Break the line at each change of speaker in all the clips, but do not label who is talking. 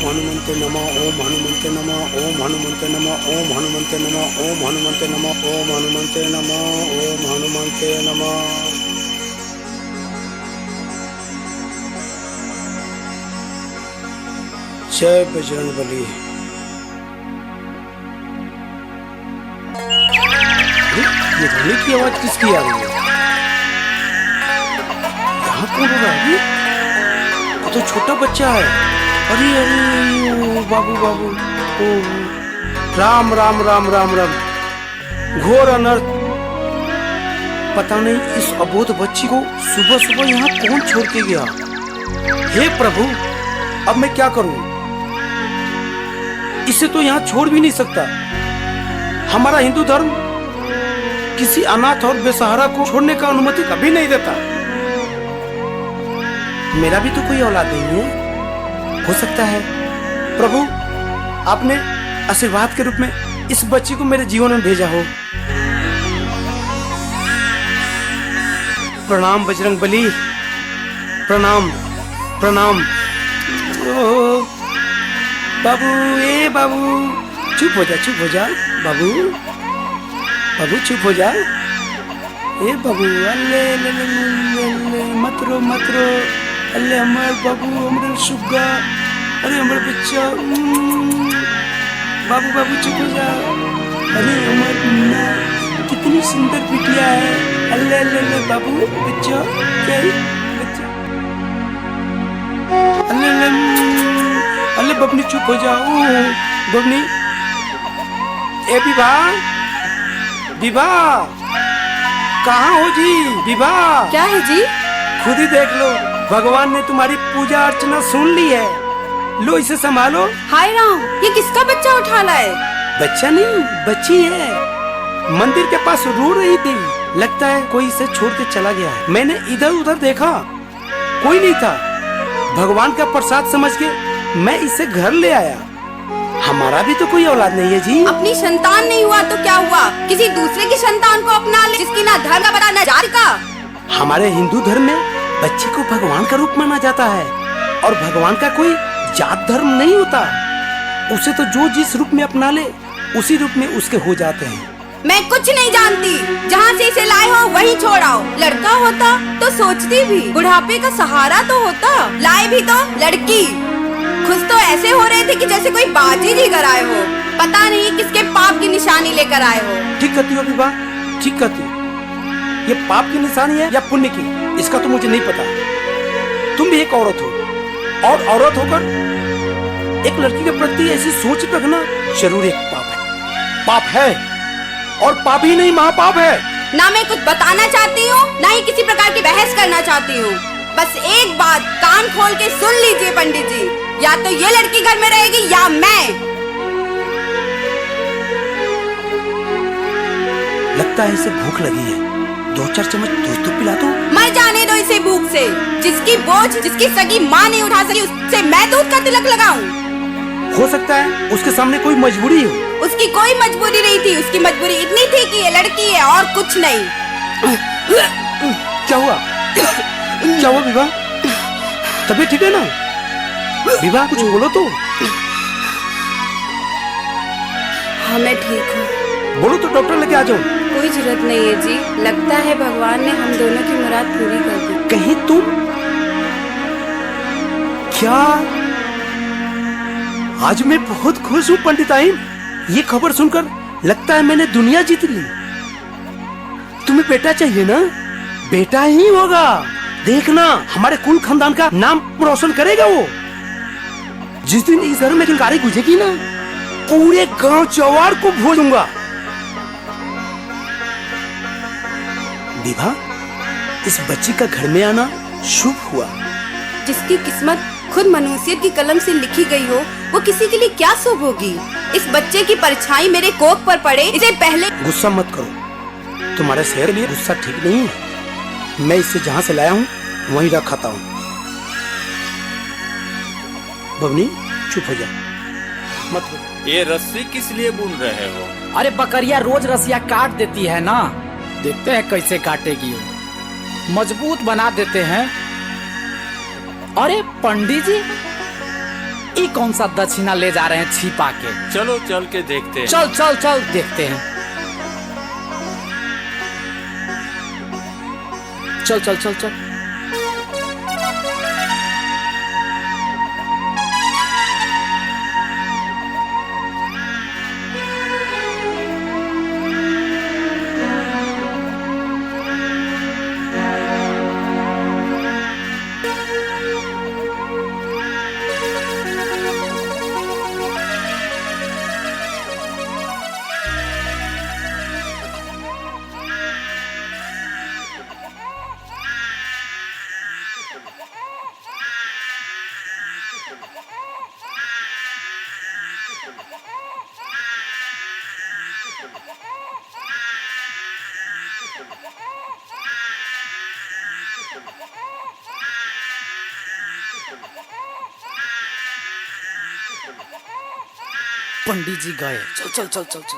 हनुमंते नमः, ओम हनुमंते नमः, ओम हनुमंते नमः, ओम हनुमंते नमः, ओम हनुमंते नमः, ओम हनुमंते नमः, ओम हनुमंते नमः। जय बजरंगबली। ये ध्वनि की आवाज किसकी आ रही है? यहाँ कौन हो रहा है? ये तो छोटा बच्चा है। अरे अरे ओ बाबू बाबू, ओ राम राम राम राम राम। घोर अनर्थ। पता नहीं इस अबोध बच्ची को सुबह सुबह यहाँ कौन छोड़ के गया। हे प्रभु, अब मैं क्या करूं? इसे तो यहाँ छोड़ भी नहीं सकता। हमारा हिंदू धर्म किसी अनाथ और बेसहारा को छोड़ने का अनुमति कभी नहीं देता। मेरा भी तो कोई औलाद नहीं है। हो सकता है प्रभु आपने आशीर्वाद के रूप में इस बच्ची को मेरे जीवन में भेजा हो। प्रणाम बजरंगबली, प्रणाम प्रणाम। ओ बाबू, ए बाबू, चुप हो जा, चुप हो जा बाबू, बाबू चुप हो जा। ए बाबू, अल्ले ले ले ले ले, मत रो मत रो। अल्ले अमर बाबू, अमर सुग्गा, अरे अमर बच्चा। बाबू बाबू चुप हो जा। अरे अमर मुन्ना, कितनी सुंदर बिटिया है। अल्ले अल्ले अल्ले बाबू बच्चा, क्या है बच्चा? अल्ले अल्ले अल्ले बबनी चुप हो जाओ। बबनी, ए विवाह, विवाह कहाँ हो जी? विवाह
क्या है जी?
खुद ही देख लो, भगवान ने तुम्हारी पूजा अर्चना सुन ली है। लो इसे संभालो।
हाय राम, ये किसका बच्चा उठा लाए?
बच्चा नहीं, बच्ची है। मंदिर के पास रो रही थी। लगता है कोई इसे छोड़ के चला गया है। मैंने इधर उधर देखा, कोई नहीं था। भगवान का प्रसाद समझ के मैं इसे घर ले आया। हमारा भी तो कोई औलाद नहीं है जी।
अपनी संतान नहीं हुआ तो क्या हुआ? किसी दूसरे की संतान को अपना ले, जिसकी ना धर्म का पता ना जाति का।
हमारे हिंदू धर्म में बच्चे को भगवान का रूप माना जाता है और भगवान का कोई जात धर्म नहीं होता। उसे तो जो जिस रूप में अपना ले उसी रूप में उसके हो जाते हैं।
मैं कुछ नहीं जानती। जहाँ से इसे लाए हो वहीं छोड़ आओ। लड़का होता तो सोचती भी, बुढ़ापे का सहारा तो होता। लाए भी तो लड़की। खुश तो ऐसे हो रहे थे कि जैसे कोई बाजी जी कर आए हो। पता नहीं किसके पाप की निशानी लेकर आए हो।
ठीक कहती हो विवाह, ठीक कहती हो। ये पाप की निशानी है या पुण्य की, इसका तो मुझे नहीं पता। तुम भी एक औरत हो और औरत होकर एक लड़की के प्रति ऐसी सोच रखना जरूर एक पाप है। पाप है और पाप ही नहीं, महापाप है।
ना मैं कुछ बताना चाहती हूँ, ना ही किसी प्रकार की बहस करना चाहती हूँ। बस एक बात कान खोल के सुन लीजिए पंडित जी, या तो ये लड़की घर में रहेगी या मैं।
लगता है इसे भूख लगी है। 2-4 चम्मच दूध तो पिला दो।
मर जाने दो इसे भूख से। जिसकी बोझ जिसकी सगी माँ नहीं उठा सकी, उससे मैं दूध का तिलक लगाऊं?
हो सकता है उसके सामने कोई मजबूरी हो।
उसकी कोई मजबूरी नहीं थी। उसकी मजबूरी इतनी थी कि ये लड़की है और कुछ नहीं।
क्या हुआ? क्या हुआ विवाह? तबीयत ठीक है ना? विवाह कुछ बोलो तो।
हाँ मैं ठीक हूँ।
बोलो तो डॉक्टर लेके आ जाओ।
कोई जरूरत नहीं है जी। लगता है भगवान ने हम दोनों की मुराद पूरी कर दी।
कहीं तुम क्या? आज मैं बहुत खुश हूँ पंडिताइन। ये खबर सुनकर लगता है मैंने दुनिया जीत ली। तुम्हें बेटा चाहिए ना? बेटा ही होगा। देखना, हमारे कुल खानदान का नाम रोशन करेगा वो। जिस दिन इस घर में चिंगारी गुजरेगी ना, पूरे गांव जवार को भूलूंगा। विवाह, इस बच्ची का घर में आना शुभ हुआ।
जिसकी किस्मत खुद मनुष्य की कलम से लिखी गई हो, वो किसी के लिए क्या शुभ होगी? इस बच्चे की परछाई मेरे कोख पर पड़े, इसे पहले।
गुस्सा मत करो, तुम्हारे शहर के लिए गुस्सा ठीक नहीं है। मैं इसे जहाँ से लाया हूँ वहीं रखाता हूँ। बबनी चुप हो जा, मत हो।
ये रस्सी किस लिए बुन रहे हो?
अरे बकरिया रोज रस्सियाँ काट देती है ना, देखते हैं कैसे काटेगी वो। मजबूत बना देते हैं। अरे पंडित जी, ये कौन सा दक्षिणा ले जा रहे हैं छिपा के?
चलो चल के देखते हैं।
चल चल चल देखते हैं। चल चल चल चल। पंडित जी गए। चल चल चल चल चल।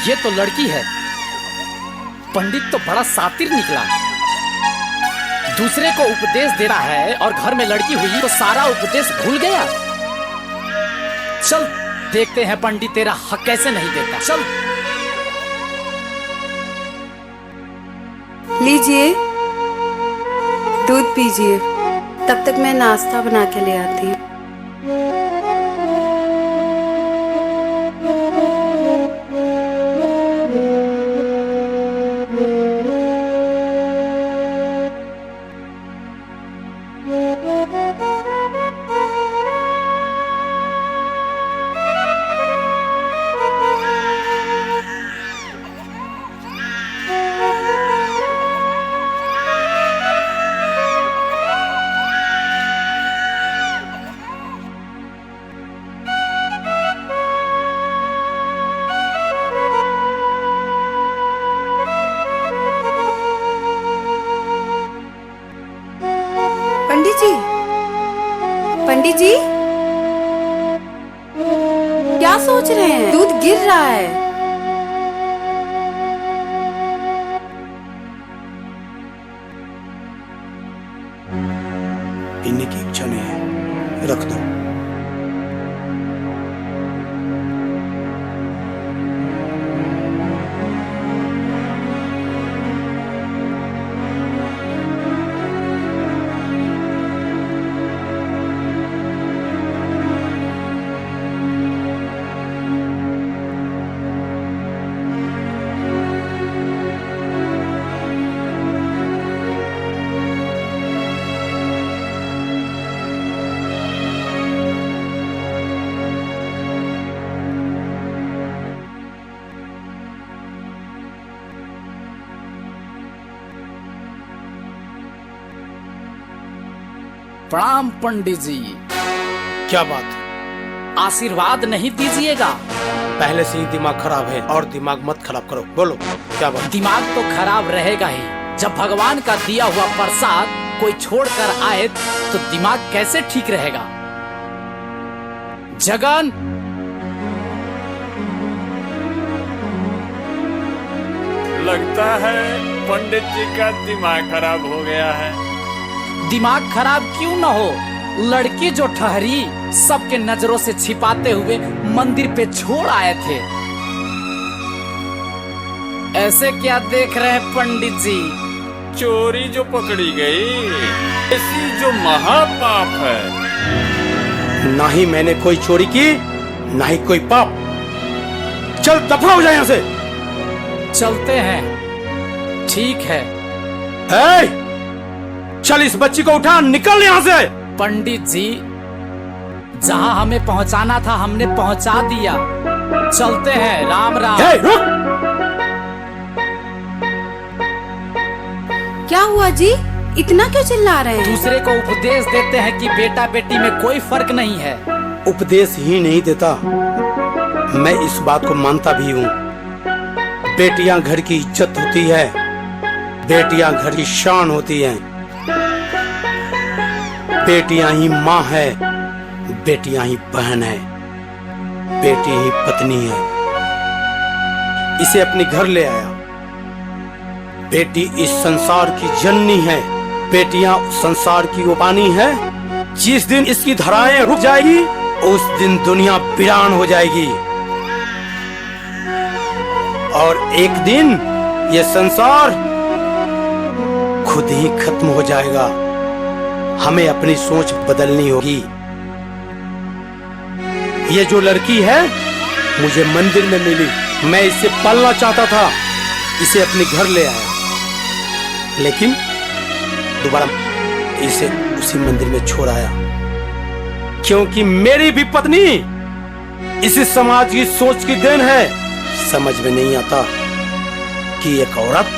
ये तो लड़की है। पंडित तो बड़ा शातिर निकला। दूसरे को उपदेश दे रहा है और घर में लड़की हुई तो सारा उपदेश भूल गया। चल देखते हैं पंडित तेरा हक कैसे नहीं देता। चल
लीजिए, दूध पीजिए, तब तक मैं नाश्ता बना के ले आती हूँ। पंडित जी, क्या सोच रहे हैं? दूध गिर रहा है।
पीने की इच्छा नहीं है, रख दो।
प्रणाम पंडित जी।
क्या बात?
आशीर्वाद नहीं दीजिएगा?
पहले से ही दिमाग खराब है और दिमाग मत खराब करो। बोलो क्या बात?
दिमाग तो खराब रहेगा ही। जब भगवान का दिया हुआ प्रसाद कोई छोड़ कर आए तो दिमाग कैसे ठीक रहेगा? जगन,
लगता है पंडित जी का दिमाग खराब हो गया है।
दिमाग खराब क्यों न हो, लड़की जो ठहरी सबके नजरों से छिपाते हुए मंदिर पे छोड़ आए थे। ऐसे क्या देख रहे हैं पंडित जी?
चोरी जो पकड़ी गई, ऐसी जो महापाप है।
ना ही मैंने कोई चोरी की, ना ही कोई पाप। चल दफा हो जाए यहाँ से।
चलते हैं। ठीक है।
चल इस बच्ची को उठा, निकल यहाँ से।
पंडित जी, जहाँ हमें पहुँचाना था हमने पहुँचा दिया। चलते हैं। राम राम।
रुक।
क्या हुआ जी? इतना क्यों चिल्ला रहे हैं?
दूसरे को उपदेश देते हैं कि बेटा बेटी में कोई फर्क नहीं है।
उपदेश ही नहीं देता, मैं इस बात को मानता भी हूँ। बेटियां घर की इज्जत होती है, बेटियां घर की शान होती हैं। बेटियां ही माँ है, बेटियां ही बहन है, बेटी ही पत्नी है। इसे अपने घर ले आया। बेटी इस संसार की जननी है, बेटियां संसार की वो पानी है। जिस दिन इसकी धाराएं रुक जाएगी उस दिन दुनिया वीरान हो जाएगी और एक दिन ये संसार खुद ही खत्म हो जाएगा। हमें अपनी सोच बदलनी होगी। ये जो लड़की है मुझे मंदिर में मिली, मैं इसे पालना चाहता था, इसे अपने घर ले आया, लेकिन दोबारा इसे उसी मंदिर में छोड़ आया, क्योंकि मेरी भी पत्नी इसी समाज की सोच की देन है। समझ में नहीं आता कि एक औरत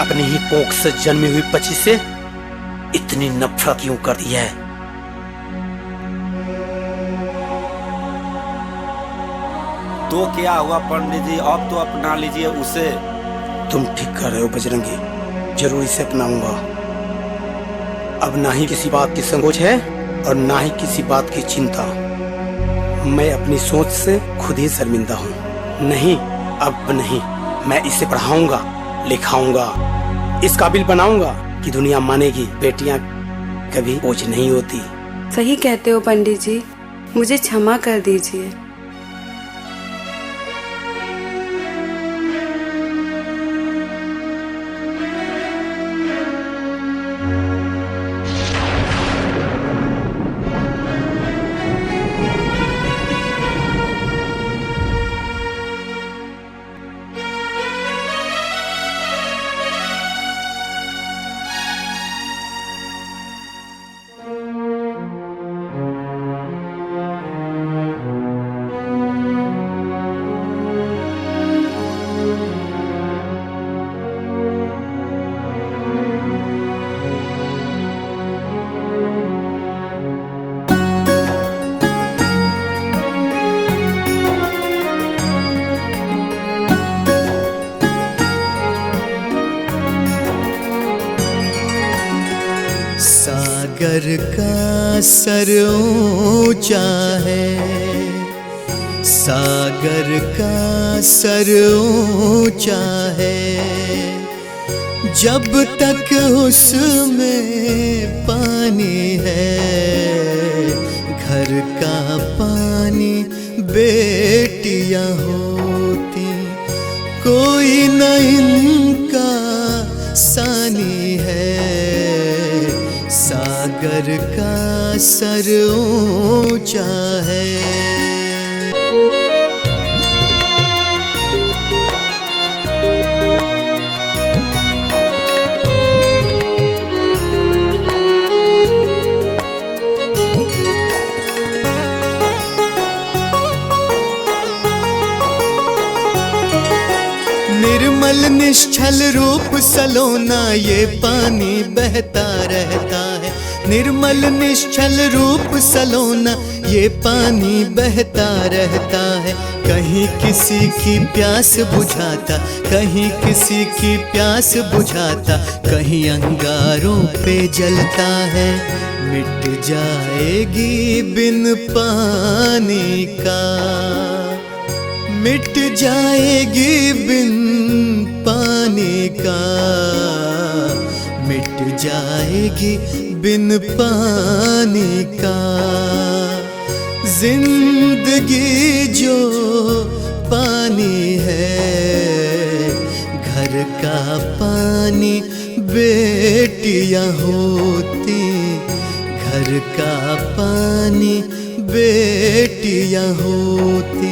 अपनी ही कोख से जन्मी हुई बच्ची से इतनी नफरत क्यों करती है।
तो क्या हुआ पंडित जी, अब तो अपना लीजिए उसे।
तुम ठीक कर रहे हो बजरंगी, जरूर इसे अपनाऊंगा। अब ना ही किसी बात की संकोच है और ना ही किसी बात की चिंता। मैं अपनी सोच से खुद ही शर्मिंदा हूँ। नहीं, अब नहीं। मैं इसे पढ़ाऊंगा, लिखाऊंगा, इस काबिल बनाऊंगा कि दुनिया मानेगी बेटियां कभी बोझ नहीं होती।
सही कहते हो पंडित जी, मुझे क्षमा कर दीजिए।
सागर का सर ऊंचा है, सागर का सर ऊंचा है। जब तक उसमें पानी है, घर का पानी बेटियां होती। कोई न इनका सानी है, सागर का सर ऊंचा है। निर्मल निश्चल रूप सलोना ये पानी बहता रहता है। निर्मल निश्चल रूप सलोना ये पानी बहता रहता है। कहीं किसी की प्यास बुझाता, कहीं किसी की प्यास बुझाता, कहीं अंगारों पे जलता है। मिट जाएगी बिन पानी का, मिट जाएगी बिन पानी का, मिट जाएगी बिन पानी का। जिंदगी जो पानी है, घर का पानी बेटियां होती। घर का पानी बेटियां होती।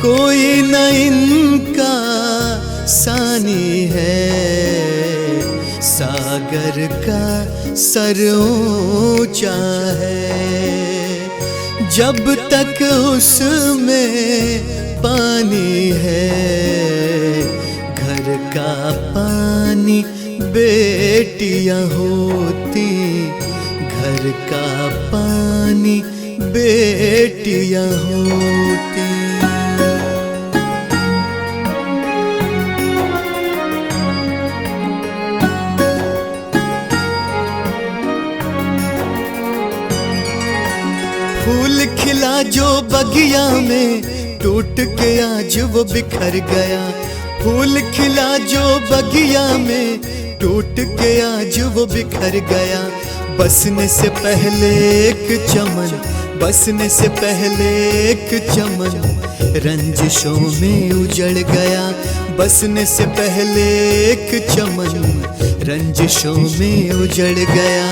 कोई न इनका सानी है, सागर का सर ऊंचा है। जब तक उसमें पानी है, घर का पानी बेटियां होती। घर का पानी बेटियां होती। जो बगिया में, टूट के आज वो बिखर गया। फूल खिला जो बगिया में, टूट के आज वो बिखर गया। बसने से पहले एक चमन, बसने से पहले एक चमन, रंजिशों में उजड़ गया। बसने से पहले एक चमन, रंजिशों में उजड़ गया।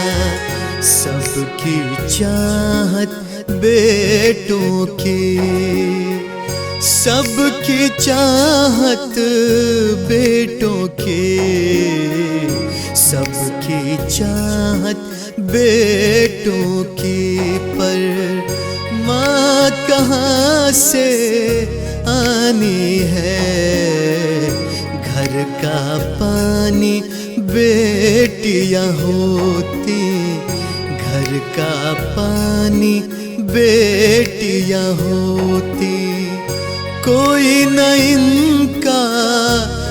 सबकी चाहत बेटों की, सबकी चाहत बेटों की, सबकी चाहत बेटों की, पर माँ कहाँ से आनी है। घर का पानी बेटियां होती, घर का पानी बेटियां होती। कोई न इनका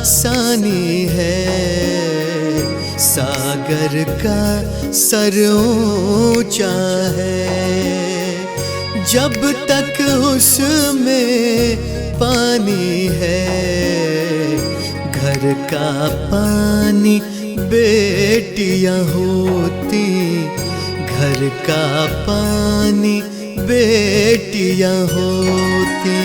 सानी है, सागर का सर ऊंचा है। जब तक उसमें पानी है, घर का पानी बेटियां होती, घर का पानी बेटियां होती।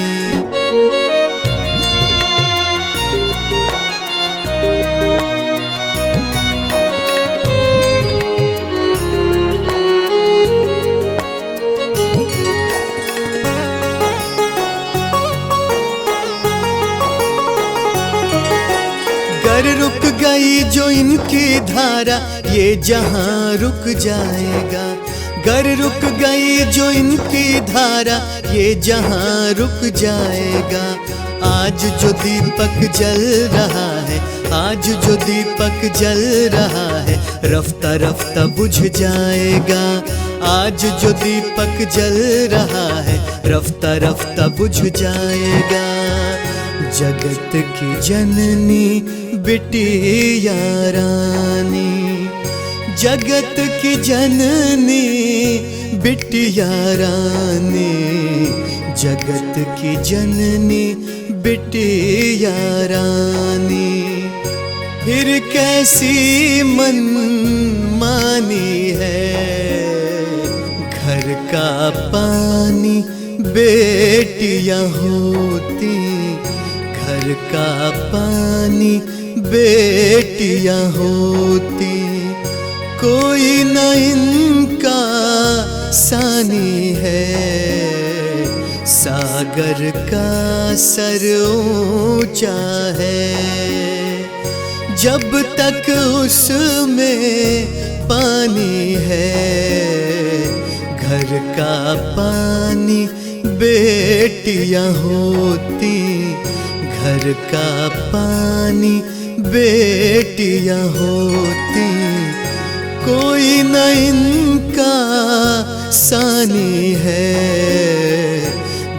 गर रुक गई जो इनकी धारा, ये जहां रुक जाएगा। गर रुक गई जो इनकी धारा, ये जहां रुक जाएगा। आज जो दीपक जल रहा है, आज जो दीपक जल रहा है, रफ्ता रफ्ता बुझ जाएगा। आज जो दीपक जल रहा है, रफ्ता रफ्ता बुझ जाएगा। जगत की जननी बिटिया रानी, जगत की जननी बिटिया रानी, जगत की जननी बिटिया रानी। फिर कैसी मन मानी है, घर का पानी बेटियां होती, घर का पानी बेटियां होती। कोई न इनका सानी है, सागर का सर ऊंचा है। जब तक उसमें पानी है, घर का पानी बेटियां होती, घर का पानी बेटियां होती। कोई न इनका सानी है,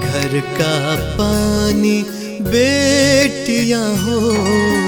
घर का पानी बेटियां होती।